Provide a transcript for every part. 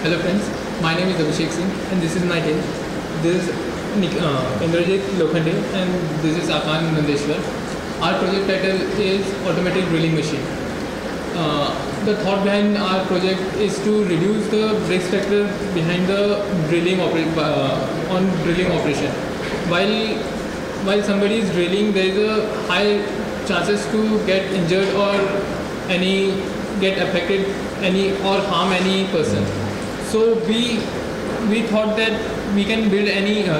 Hello friends, my name is Abhishek Singh and this is my team. This is Indrajit Lokhande and this is Akan Nandeshwar. Our project title is Automatic Drilling Machine. The thought behind our project is to reduce the brake factor behind the drilling operation. While somebody is drilling, there is a high chances to get injured or get affected or harm any person. So we thought that we can build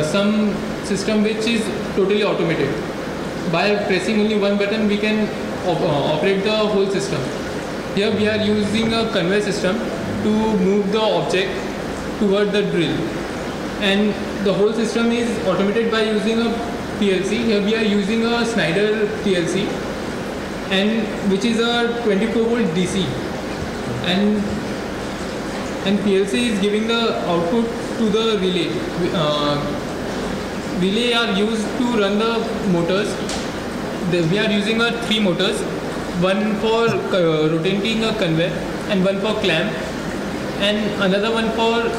some system which is totally automated. By pressing only one button, we can operate the whole system. Here we are using a conveyor system to move the object toward the drill, and the whole system is automated by using a PLC. Here we are using a Schneider PLC, and which is a 24 volt DC, and PLC is giving the output to the relay. Relay are used to run the motors. We are using 3 motors, one for rotating a conveyor and one for clamp, and another one for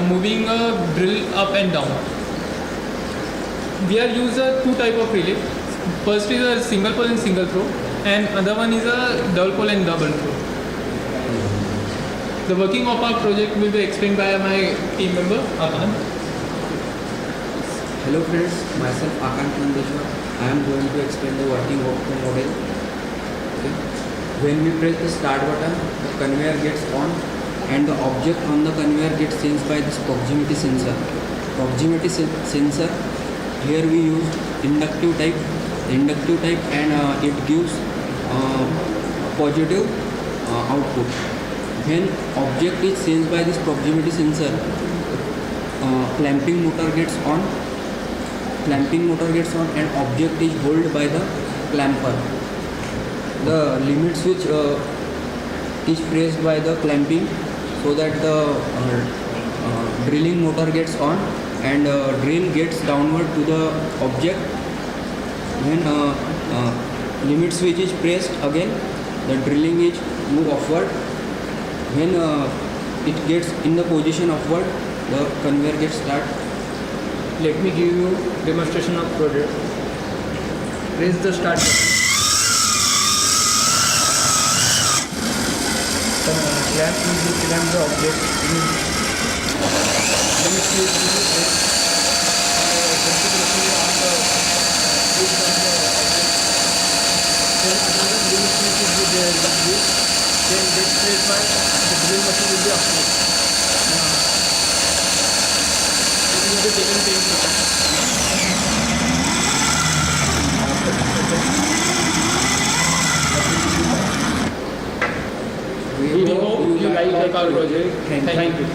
moving a drill up and down. We are using 2 type of relay. First is a single pole and single throw, and other one is a double pole and double throw. The working of our project will be explained by my team member Akan. Hello friends, myself Akan Nandeshwar. I am going to explain the working of the model. Okay. When we press the start button, the conveyor gets on and the object on the conveyor gets sensed by this proximity sensor. Proximity sensor, here we use inductive type and it gives positive output. When object is sensed by this proximity sensor, clamping motor gets on and object is held by the clamper. The limit switch is pressed by the clamping so that the drilling motor gets on and drill gets downward to the object. When limit switch is pressed again, the drilling is move upward. When it gets in the position upward, the conveyor gets start. Let me give you demonstration of project. Press the start button. Clamp will clamp the object. Limit switch will be pressed. Continuously on the switch on the object. Then another limit switch will be there like this. Then this pressed by the drill machine will be upward. It will be taken 10 seconds. We hope you like our project. Thank you.